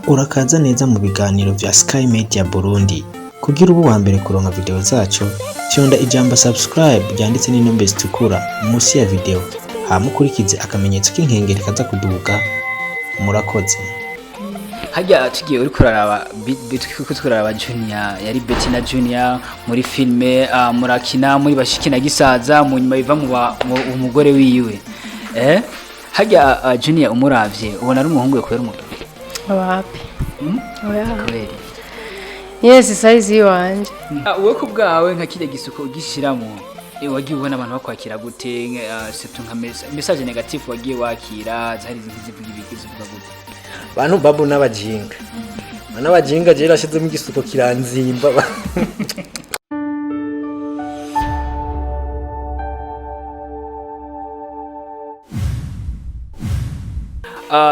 Urakaza neza mu biganiro vya Sky Media Burundi. Kugira ubu wa mbere kuronka video zacu, fyonda ijambo subscribe ryanditse n'inombe zitukura munsi ya video. Hamukurikize akamenyetso k'inkengeri kaza kuduga. Murakoze. Hajya tugiye uri kuraraba turaraba Junior yari Betty na Junior muri filme murakina muri bashiki na gisaza mu nyuma biva mu umugore wiwe. Hajya Junior umuravye ubona ari umuhungu yakubera umugabo. Wapi? Oya. Kubera. Yes, size yanje. Uwe kubwawe nka kije gisuko ugishiramo. Wagiye ubona abantu bakwakira gute setu nka message negative wagiye wakira zari zivuga ibigize vuga gute. Bantu babu n'abajinga. N'abajinga je rashize mu gisuko kiranzimba.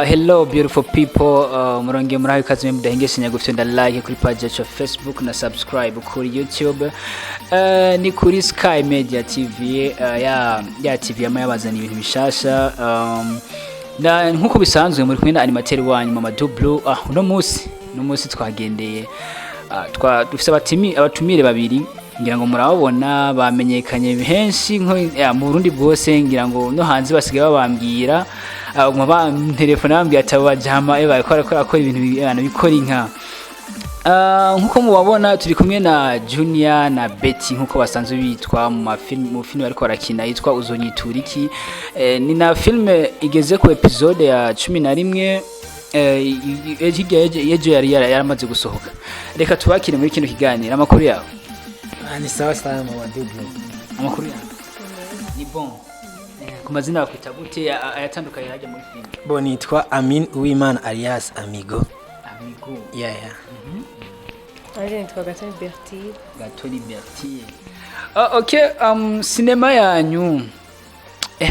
Hello beautiful people, muronge muraho ikaze mudahengeshanya gufyonda like kuri page yacu ya Facebook na subscribe kuri YouTube. Ni kuri Sky Media TV ya TV yamayabazana ibintu bishasha. Na nkuko bisanzwe muri kumwe na animateur wanyu Mama Dublu. Uno munsi twagendeye dufise abatumire babiri ngira ngo murabona bamenyekanye henshi nko mu Burundi bwose ngira ngo no hanze basigaye babambwira umaba telefone bambwiye atabajama bakora ibintu bikora inka. Nkuko mubabona turi kumwe na Junior na Betty nkuko basanzwe bitwa mu film bariko barakina yitwa uzonyituriki. Ni na film igeze ku episode ya 11 yejo yari yaramaze gusohoka. Reka tubakire muri kino kiganiro amakuru yawe. Ni sawa sana Mama Dublu. Amakuru yawe ni bon. Ku mazina bakwita gute ayatandukanye hajya muri film? Bo nitwa Amin Uwimana alias Amigo. Amigo. Yeah. Aje nitwa Gatoni Bertie. Gatoni Bertie. Okay, cinema yanyu.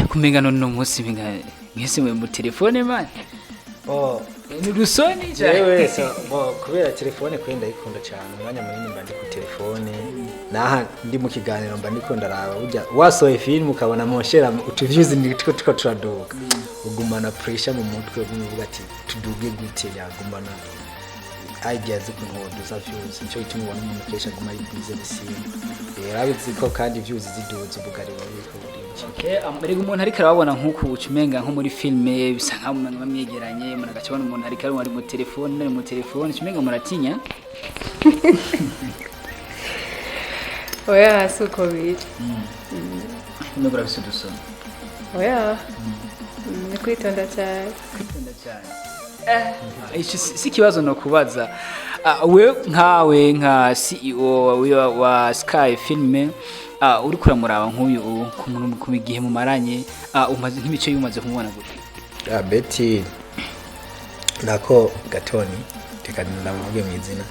Kumenga no munsi ngese mu telefone man. Ni rusoni jewe so kubera telefone kwenda ikunda cyane umwanya munini mba ndi ku telefone naha ndi mu kiganiro mba ndikunda raba ujya wasoye film ukabona monshera utuviews nitiko turadoka ugumana pressure mu mutwe uvuga ati tuduge gute yagumana ideas z'ukuntu dusa views nicyo gituma ubona umuntu kesha guma yibize bisi yarabizi ko kandi views ziduze ubugari babiko okay mbere umuntu ariko arabona nkuko ucumenga nko muri filme bisa nka umuntu bamyegeranye umuntu agacabona umuntu ariko ari mu telefone ucumenga muratinya. Oya suko biri. Nubura bisudusoma. Oya. Ni kwitonda cyane. Ichi si kibazo no kubaza. We nkawe nka CEO wa Sky Filme uri kuramuraba nk'uyu ku muntu ku gihe mu maranye umaze nk'ibice yumaze kumubona gute? Betty nako Gatoni tekana muvuge mu izina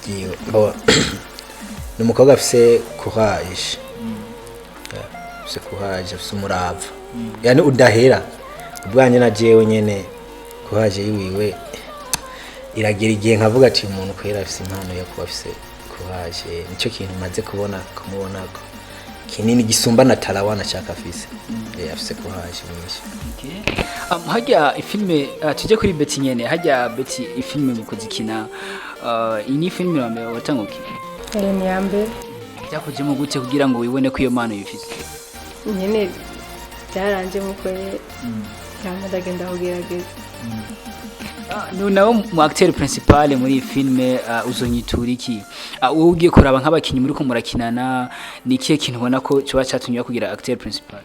giyo numukobwa afise courage. Afise courage afise umurava. Yani udahera ubwanye na jewe nyene courage yiwiwe iragera igihe nkavuga ati umuntu kwera afise impano yo kuba afise courage nico kintu maze kumubona kinini gisumba na talawana cyaka afise afise courage nyinshi. Okay. Hajya ifilme tuje kuri Betty nyene hajya Betty ifilme mukuzikina ini filme wambe watanguki? Ni yambe. Byakoje mu gute kugira ngo wibone ko iyo mano yifise? Nyene byaranje mukore yamadagenda kugerageza. Nawe mu acteur principal muri filme uzonyituriki ugiye kuraba nk'abakinyi muri ko murakinana nikiye kintu ubona ko cyo bacatumye kugira acteur principal?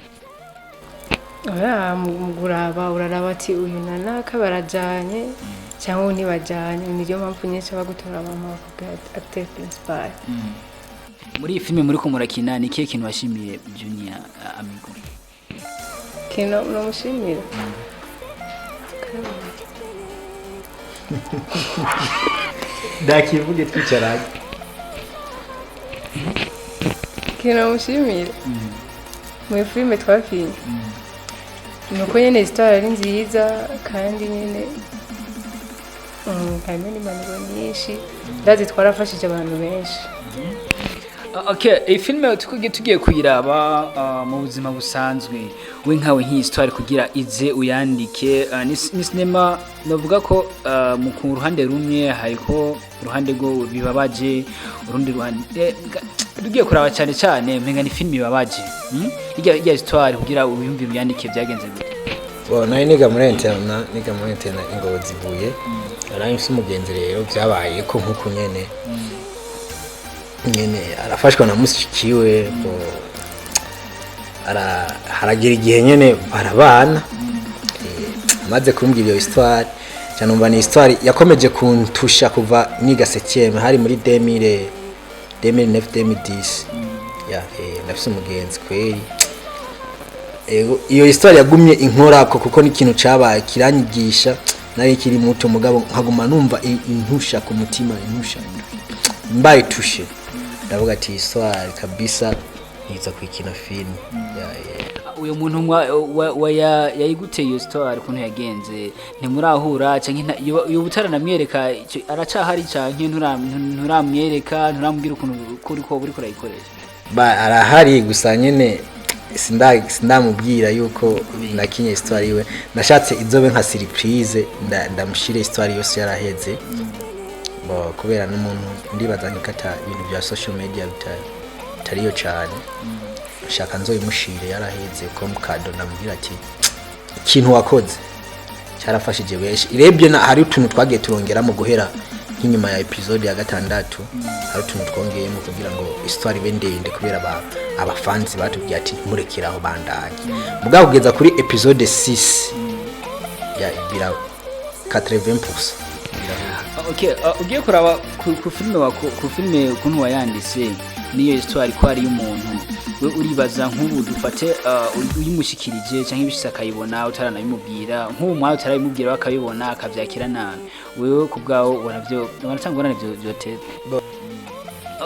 Oya muguraba uraraba ati uyu nanaka barajanye cyangwa ntibajanye niyo mpamvu nyinshi bagutora mama kugira acteur principal. Muri filme muri ko murakina nikiye kintu washimiye Junior Amigo? Kino no mushimira. Ndakivuge twicaranye. Kino mushimira. Mu filme twakinye. Nuko nyene histoire ari nziza kandi nyene kandi ni manuro nyinshi ndazi twarafashije abantu benshi. Okay, iyi filime tugiye kuyiraba mu buzima busanzwe we nkawe nk'histoire kugira ize uyandike ni sinema novuga ko mu ku ruhande rumwe hariko uruhande rwo bibabaje urundi ruhande tugiye kuraba cyane mpenga ni filime bibabaje ijya histoire kugira uyumvire uyandike byagenze gute. Bo nayo niga muri interna ingabo zivuye araye umugenzi rero byabaye ko nkuko nyene arafashwa na mushikiwe haragira igihe nyene barabana maze kumbwira iyo histoire cyanumva ni histoire yakomeje kuntusha kuva niga 7e hari muri 2009-2010 nafise umugenzi kweri iyo histoire yagumye inkora kuko ni ikintu cabaye kiranyigisha nari kiri muto mugabo nkaguma numva intusha ku mutima intusha mbaye tushe ndavuga ati histoire kabisa niza kwikina film uyo muntu yayiguteye iyo histoire kuntu yagenze ntimurahura canke yo butaranamwereka aracahari canke nturamwereka nturambwira ukuntu kuri ko buri kurayikoresha arahari gusa nyene sindamubwira yuko nakinye histoire iwe nashatse izobe nka surprise ndamushire histoire yose yaraheze kubera n'umuntu ndibaza nkikata ibintu bya social media bitariyo cyane shaka nzoyimushire yaraheze ko mukado ndamubwira ati ikintu wakoze cyarafashije benshi irebye hari utuntu twagiye turongeramo guhera nk'inyuma ya episode ya 6 hari utuntu twongeyemo kugira ngo histoire ibe ndende kubera abafans batubwiye ati murekeraho bandanye mugabo kugeza kuri episode 6 ya ibira 80%. Okay, ugiye kuraba ku filime ukuntu wayanditse niyo histoire ko ari y'umuntu we uribaza nk'ubu dufate uyimushikirije cyangwa ibishisa akayibona utaranabimubwira nk'ubu mwawe utarabimubwira bakabibona akavyakira nabi wewe kubgawo wanatangwa navyo byotera.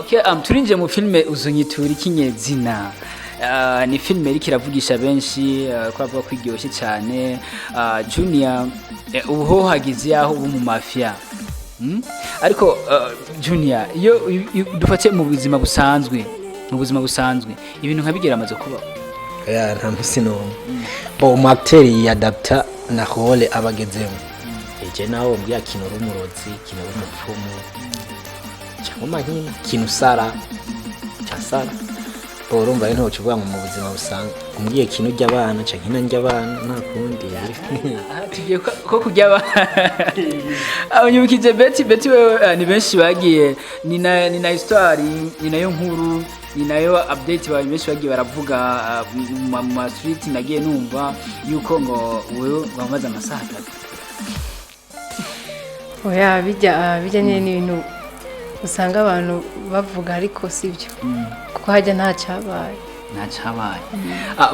Okay, turinje mu filime uzonyitura ikinyezina ni filime iri kiravugisha benshi ko avuga kwiryoshye cyane Junior uho hagize yaho ubu mu mafia ariko Junior iyo dufate mu buzima busanzwe ibintu nkabigera amaze kuba nta musino mu acteur yadapta na role abagezemo je naho mbya kino rumurozi kino rumupfumu cyangwa mahina kino sara cyasara urumva rero nto kivuga mu buzima busanzwe umbwiye kino ujya abana cyangwa njya abana nakundi tugiye ko kujya abana abanyubikije Betty wewe ni benshi bagiye ni na histoire ni nayo nkuru ni nayo update ba benshi bagiye baravuga mu street nagiye numva yuko ngo wewe wamaze amasaha 3 oya bijya n'ibintu usanga abantu bavuga ariko sibyo kuko hajya nta cyabaye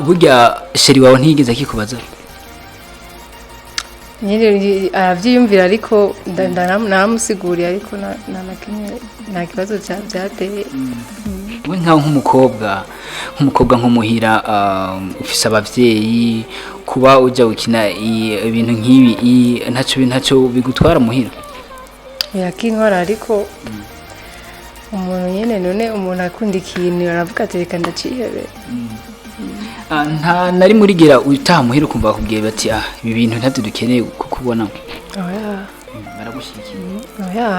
burya sheri wawe ntiyigeze akikubaza nyine aravyiyumvira ariko naramusiguriye ariko nta kibazo cyateye we nkaho nk'umukobwa nk'umuhira ufise abavyeyi kuba ujya gukina ibintu nk'ibi ntacyo bigutwara muhira yakinkora ariko umuntu nyene none umuntu akunda ikintu aravuga ati reka ndacihebe nta nari muri gera utamuhira kumva bakubwiye bati ibi bintu ntavyo dukeneye kukubona baragushigikiye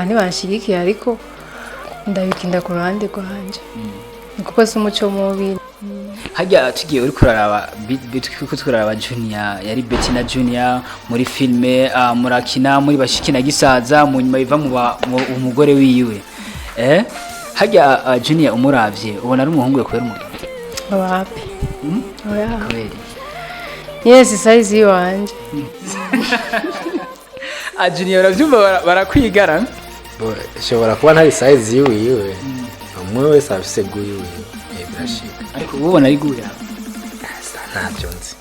ntibanshigikiye ariko ndabikinda ku ruhande rwanje kuko si umuco mubi hajya tugiye uri kuraraba turaraba Junior yari Betty na Junior muri filme murakina muri bashikina gisaza mu nyuma biva mu umugore wiwe hajya Junior umuravye ubona ari umuhungu we kwera umugabo wapi kweri yes size yiwanje Junior uravyumva barakwigara shobora kuba ntari size yiwe umwe wese afise guyiwe birashika ariko ubona ari guya ntabyo nzi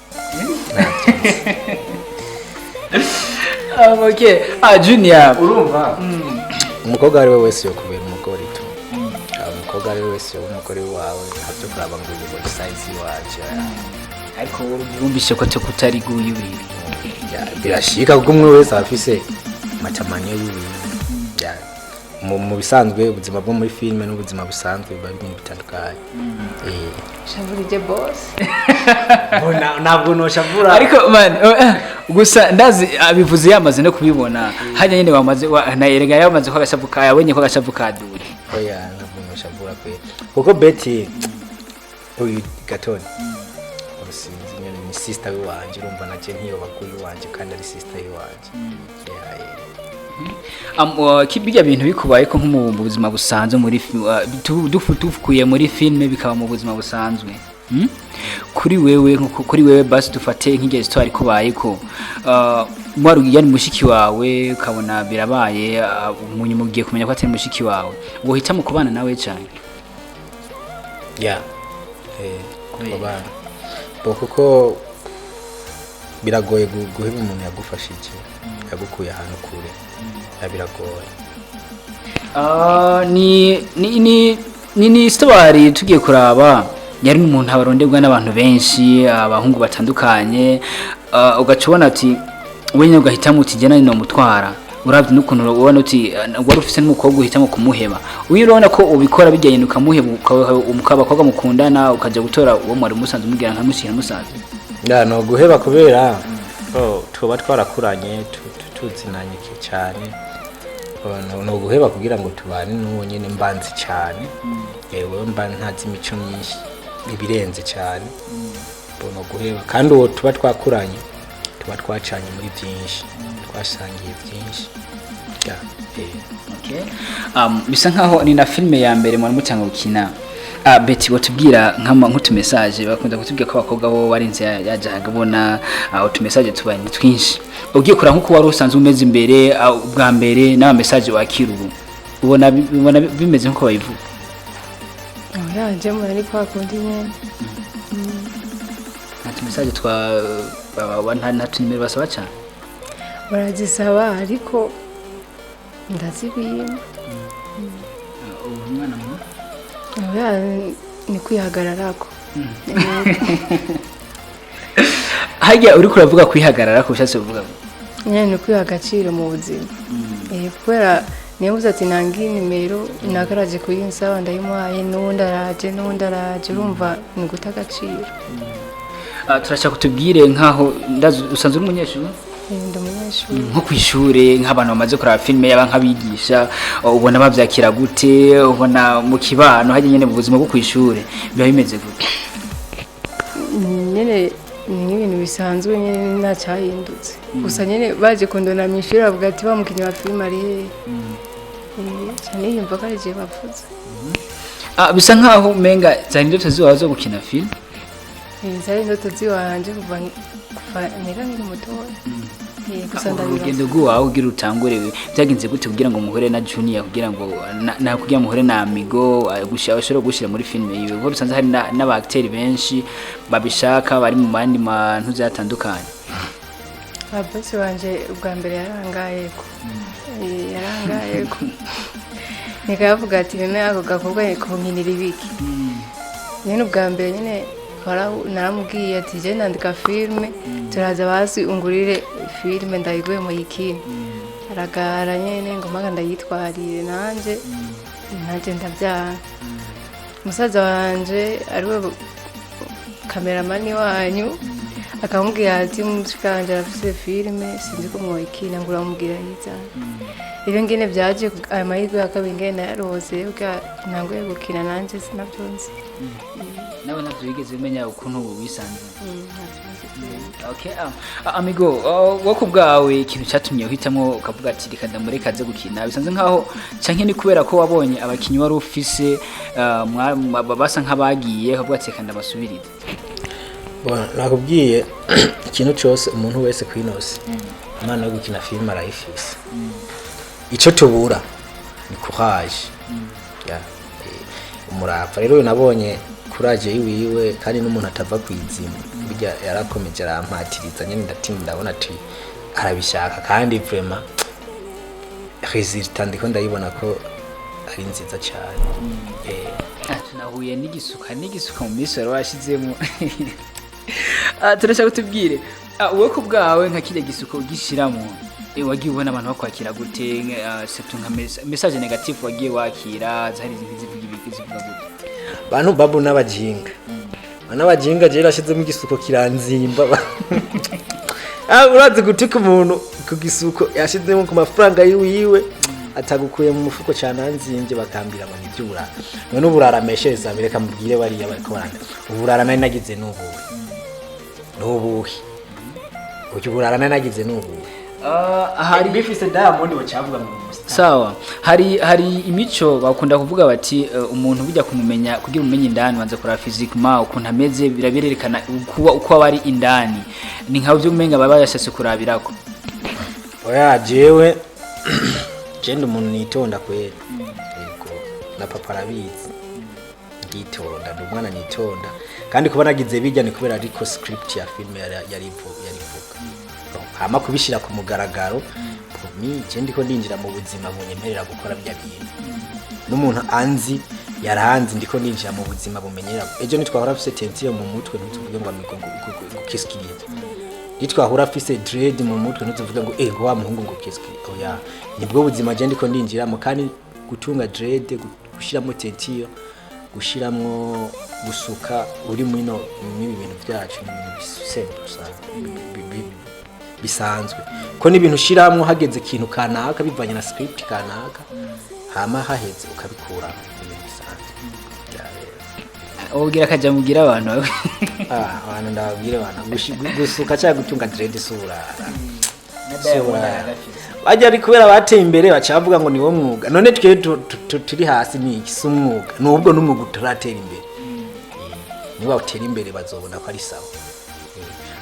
okay Junior urumva umukobwa ari we wese yo kubera umugore tu umukobwa ari we wese yo umugore wawe ntabyo kuraba ngo uyu size waje ariko urumvishe ko kutari guya birashika kuko umwe wese afise matamanyo y'ibintu mu bisanzwe ubuzima bwo muri filime n'ubuzima busanzwe biba ibintu bitandukanye. Shavurije boss. Ntabwo noshavura. Ariko man gusa ndazi abivuze yamaze no kubibona hanya nyene wamaze na erega yamaze ko agashavuka yabonye ko agashavuka duri. Oya ntabwo noshavura kwe. Kuko Betty uyu gatoni usinzi nyene ni sister wanje urumva naje ntiyo bakuyi wanje kandi ari sister wanje. Kibijya bintu bikubaye ko mu buzima busanzwe muri dufukuye muri filme bikaba mu buzima busanzwe. Kuri wewe basi dufate nk'ige histoire kubaye ko mwari yani mushiki wawe ukabona birabaye umunyuma ugiye kumenya ko atari mushiki wawe wohita mu kubana nawe cyane. Kubana kuko biragoye guheba umuntu yagufashije yagukuye ahantu kure biragoye. Ni histoire tugiye kuraba yari umuntu abaronderwa n'abantu benshi abahungu batandukanye ugacubona ati wenyine ugahitamo uti jena no mutwara uravye n'ukuntu ubona uti wari ufise n'umukobwa uhitamo kumuheba uyirona ko ubikora bijyanye ukamuheba umukabakobwa mukundana ukaja gutora uwo mwari musanze mugira nka mushira musanze no guheba kubera tuba twarakuranye tuzinanye cyane no guheba kugira ngo tubane n'uwo nyene mbanzi cyane yewe mba ntazi imico myinshi ibirenze cyane no guheba kandi uwo tuba twakuranye tuba twacanye muri byinshi twasangiye byinshi. Bisa nkaho ni na filme ya mbere mwari mutanga gukina. Betty watubwira nk'utu message bakunda kutubwira ko abakobwa bo barinze yajaga bona utu message tubanye twinshi ugiye kura nkuko wari usanzwe umeze imbere bwa mbere n'aba message wakira ubu ubona bimeze nkuko bayivuga. Yanje muri kwa kundi nyene ati message nta tunimero basaba cyane barazisaba ariko ndazibima. Umwana mu ni kwihagararako. Hajya uri kuravuga kwihagararako ushatse kuvuga nyene ni kwiha agaciro mu buzima. Kubera niyo uzati nangi nimero nagaraje kuyinsaba ndayimuhaye n'undi araje urumva ni guta agaciro. Turashaka kutubwire nkaho usanzwe uri umunyeshuri nko kwishure nk'abantu bamaze kuraba filme yaba nkabigisha ubona bavyakira gute ubona mu kibano haje nyene mu buzima bwo kwishure biba bimeze gute? Nyene ni ibintu bisanzwe nyene nta cyahindutse gusa nyene baje kundona mishuri bavuga ati bamukinyi wa filme ari cyane yumva ko ari je bavuze. Bisa nkaho menga zari ndoto ziwawe zo gukina film. Zari ndoto ziwanje kuva nega nkiri mutoya. Urugendo rwawe ugira utangure byagenze gute kugira ngo muhure na Junior kugira ngo kugira muhure na Amigo ashobora gushira muri filme yiwe kuko usanze hari n'abacteurs benshi babishaka bari mu bandi mantu zatandukanye. Bosi wanje ubwa mbere yarangaye ko nikavuga ati meme ako gakobwa konkinira ibiki nyene ubwa mbere nyene naramubwiye ati je ndandika filme turaza basi ungurire filme ndayiguye mu yikini aragara nyene ngo maga ndayitwarire nanje ndabyana. Musaza wanje ariwe kameramani wanyu akamubwira ati mushikanje afise filme sinzi ko mwoyikina ngura mubwira yizana. Ibyo ngene byaje amahirwe yakabingene yarose uka ntangoye gukina nanje sinabyonzi. Nawe ntabyo wigeze umenya ukuntu wisanze. Okay, Amigo wako bwawe ikintu cyatumye uhitamo ukavuga ati reka ndamurekaze gukina bisanze nkaho canke ni kubera ko wabonye abakinyi wari ufise basa nkabagiye ukavuga ati reka ndabasubirize. Nakubwiye ikintu cyose umuntu wese kwinose imana yo gukina film arayifise. Ico tubura ni courage. Umurapfa rero nabonye courage yiwiwe kandi n'umuntu atava kwizima burya yarakomeje arampatiriza nyine ndabona ati arabishaka kandi vraiment resultat ndiko ndayibona ko ari nziza cyane. Tunahuye n'igisuka mu misoro washizemo. Turashaka kutubwire wowe ko bwawe nka kire gisuko ugishiramo wagiye ubona abantu bakwakira gute surtout nka message negative wagiye wakira zari zivuga ibiki zivuga gute bantu babu n'abajinga n'abajinga je rashizemo igisuko kiranzimba urazi gutika umuntu ku gisuko yashizemo ku mafaranga yiwe atagukuye mu mufuko cyane anzimbye bakambira ngo nibyura none uburara mesheza bireka mubwire bariya bariko baranda uburara nari nagize n'ubuhi ucyo uburara nari nagize n'ubuhi hari bifise Diamond wacavuga mu sawa hari imico bakunda kuvuga bati umuntu bijya kumumenya kugira umenye indani wanze kora physiquement ukuntu ameze biraberekana uko abari indani ni nka byo umenga baba yashase kurabirako oya jewe jende umuntu nitonda kwera yego na papa arabizi ngitonda ndumwana nitonda kandi kuba nagize bijya ni kubera ariko script ya film yarivuga hama kubishira ku mugaragaro ni jende ko ndinjira mu buzima bunyemerera gukora bya bintu n'umuntu anzi yaranzi ndiko ninjira mu buzima bumenyera ejo nitwahora afise tension mu mutwe ntuvuge ngo amigongo kiskiriye nitwahora afise dread mu mutwe ntuvuge ngo wa muhungu ngo kiskiriye oya nibwo buzima je ndiko ndinjira mu kandi gutunga dread gushiramo tension gushiramo gusuka uri mwino n'ibintu byacu bisanzwe ko n'ibintu shiramwo hageze ikintu kanaka bivanye na script kanaka hama haheze ukabikura ugira kaja mugira abantu abantu ndababwire abantu gusuka cyangwa gutunga dread surara bajya ari kubera bateye imbere bacavuga ngo niwo mwuga none twe turi hasi ni ikisumwuga nubwo n'umwuga utaratera imbere niba utera imbere bazobona ko ari sawa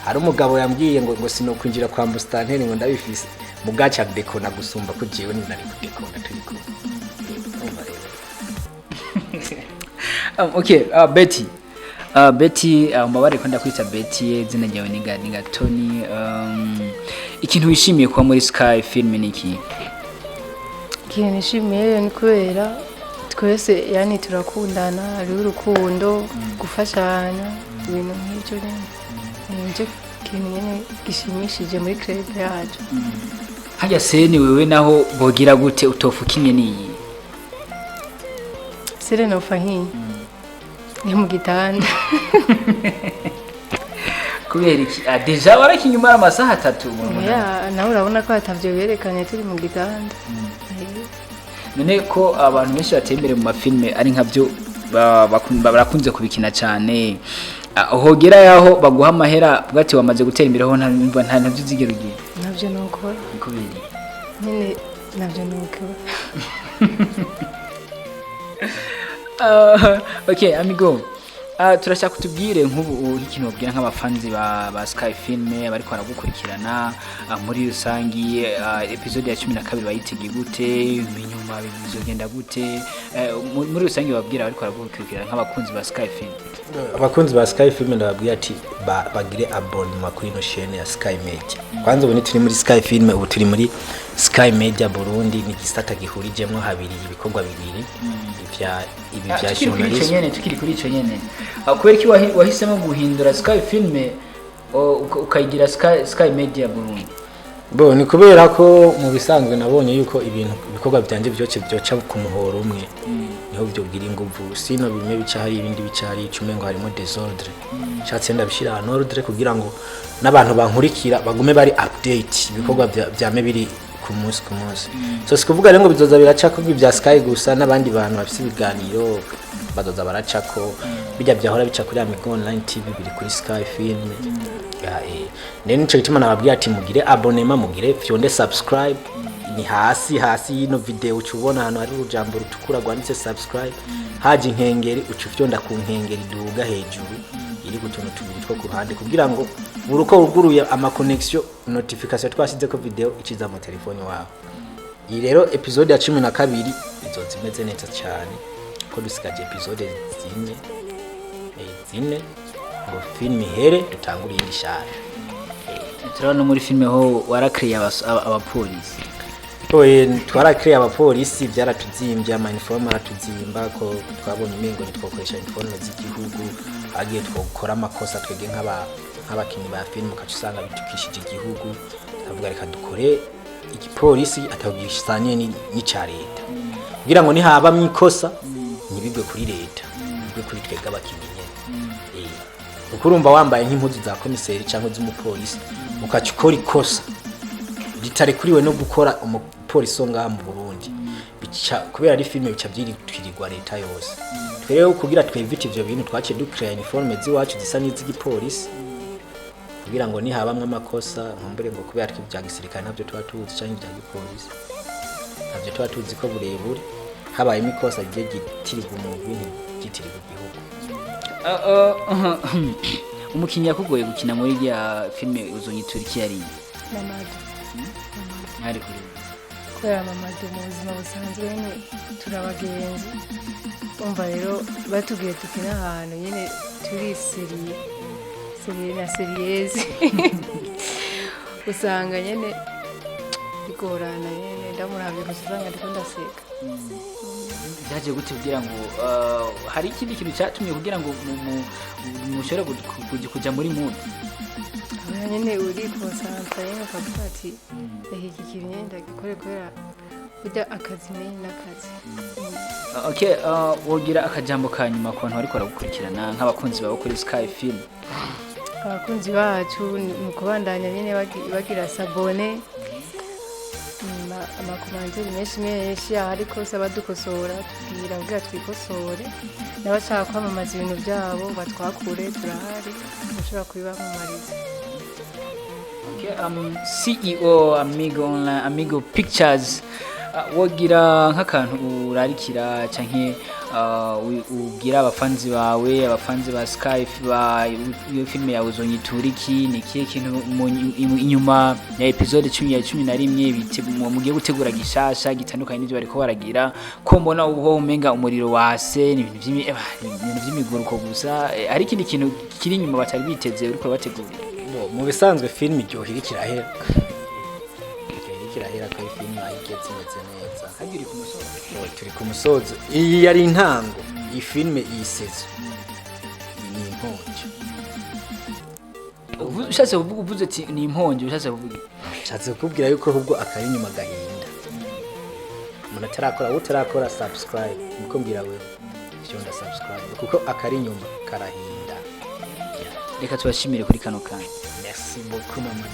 hari umugabo yambwiye ngo sinokwinjira kwa Mustanteri ngo ndabifise mugacha deko na gusumba ko jewe nari kudeko ndaturiko okay Betty mbabare kwenda kwita Betty zina ryawe ni Gatoni ikintu wishimiye kuba muri Sky film niki ikintu nishimiye ni kubera twese yani turakundana ari urukundo gufashanya ibintu nk'ibyo nje kintu nyene gishimishije muri club yacu hajya seni wewe naho bogira gute utofukinye niyi sere no fahin ni mu gitanda kubera iki deja warakinyuma amasaha 3 ya nawe urabona ko atavyo berekanye turi mu gitanda none ko abantu benshi batembere mu mafilme ari nkavyo barakunze kubikina cyane hogera yaho baguha amahera bwati wamaze gutera imbere ho nta navyo zigera ugiye navyo nokora kubera nyine navyo nokora okay amigo turashaka kutubwire nk'ubu ikintu babwira nk'abafanzi ba Sky Film bari ko baragukurikirana muri rusangi episode ya 12 bayitege gute inyuma bizogenda gute muri rusangi babwira bari ko baragukurikirana nk'abakunzi ba Sky Film abakunzi ba Sky Film ndababwira ati bagire abonnement kuri no chaîne ya Sky Media kwanza ubu turi muri Sky Film ubu turi muri Sky Media Burundi ni gisata gihurijemwo habiri ibikorwa bibiri ibi bya journalism tukiri kuri ico nyene kubera ki wahisemo guhindura Sky Film ukayigira Sky Media Burundi bo ni kubera ko mu bisanzwe nabonye yuko ibintu bikorwa byanje byoca ku muhoro umwe niho byo bwira inguvu sino bimwe bicahari ibindi bicahari icume ngo harimo desordre cyatse ndabishira en ordre kugira ngo n'abantu bankurikira bagume bari update ibikorwa byame biri ku munsi so sikuvuga rero ngo bizoza biracako bya Sky gusa n'abandi bantu bafite ibiganiro bazoza baracako bijya byahora bica kuri Amigo Online TV biri kuri Sky Film nene nico gituma nababwiye ati mugire abonnement mugire fyonde subscribe ni hasi ino video ucubona hano hari urujambo rutukura rwanditse subscribe haje inkengeri ucufyonda ku nkengeri duga hejuru iri gutuntu tubiri two ku ruhande kugira ngo uruko ruguruye ama connection notification twashize ko video ikiza mu telefone wawe iyi rero episode ya 12 izozimeze neza cyane ko dusigaje episode zine ngo film here dutangura indi shara turabona muri filme ho warakriye abapolisi twarakriye abapolisi byaratuzimbye ama uniform aratuzimba ko twabonye imengo nitwokoresha uniform z'igihugu agiye twokora amakosa twege nk'abakinyi ba film ukacu usanga bitukishije igihugu ndavuga reka dukore igipolisi atagisanye n'ica leta kugira ngo nihaba mwikosa ntibigwe kuri leta bigwe kuri twebwe abakinnyi kuko urumva wambaye nk'impuzu za komiseri cyangwa z'umupolisi ukacukora ikosa ritare kuriwe no gukora umupolisi ngaha mu Burundi kubera ari filime bica byitwirirwa leta yose twerewe kugira twevite ivyo bintu twaciye ducreate uniforme ziwacu zisa n'izigipolisi kugira ngo nihabamwe amakosa nkumbure ngo kubera ari bya gisirikare ntabyo tuba tuzi cyangwa bya gipolisi ntabyo tuba tuzi ko burebure habaye imikosa giye gitirirwa umuntu gitirirwa igihugu umukinnyi yakugoye gukina muri ya filime uzonyituriki yari Mamadu ari kuri kubera Mamadu mu buzima busanzwe nyine turabagenzi umva rero batubwiye tukina ahantu nyine turi seriye na seriyeze usanga nyine bigorana nyine ndamuravye gusa usanga ndiko ndaseka byaje gute kugira ngo hari ikindi kintu cyatumye kugira ngo mushobore kujya muri mood nyine uri concentrate nyine ukavuga ati iki kintu nyine ndagikore kubera burya akazi nyine n'akazi okay wogira akajambo ka nyuma ku bantu bariko baragukurikirana nk'abakunzi bawe kuri Sky Film abakunzi bacu mu kubandanya nyine bagira sabone amakomanzeri menshi ariko se badukosora tubwira kugira twikosore n'abashaka kwamamaza ibintu byabo batwakure turahari bashobora kubibamamariza CEO Amigo Pictures wogira nk'akantu urarikira canke ugira abafanzi bawe abafanzi ba Sky iyo filme yawe uzonyituriki ni kiye kintu inyuma ya episode 11 mugiye gutegura gishasha gitandukanye n'ibyo bariko baragira ko mbona uho umenga umuriro wase ni ibintu by'imiguruko gusa ari ikindi kintu kiri inyuma batari biteze uriko bategura mu bisanzwe film iryohira kirahera ko film ayigeze neza hagiri ku musozo turi ku musozo iyi yari intango iyi film iyisezo ni imponje ushatse kuvuga uvuze ati ni imponje ushatse kuvuga ushatse kubwira yuko ahubwo akari inyuma gahinda umuntu utarakora subscribe niko mbwira wewe cyonda subscribe kuko akari inyuma karahinda reka tubashimire kuri kano kanya merci beaucoup mama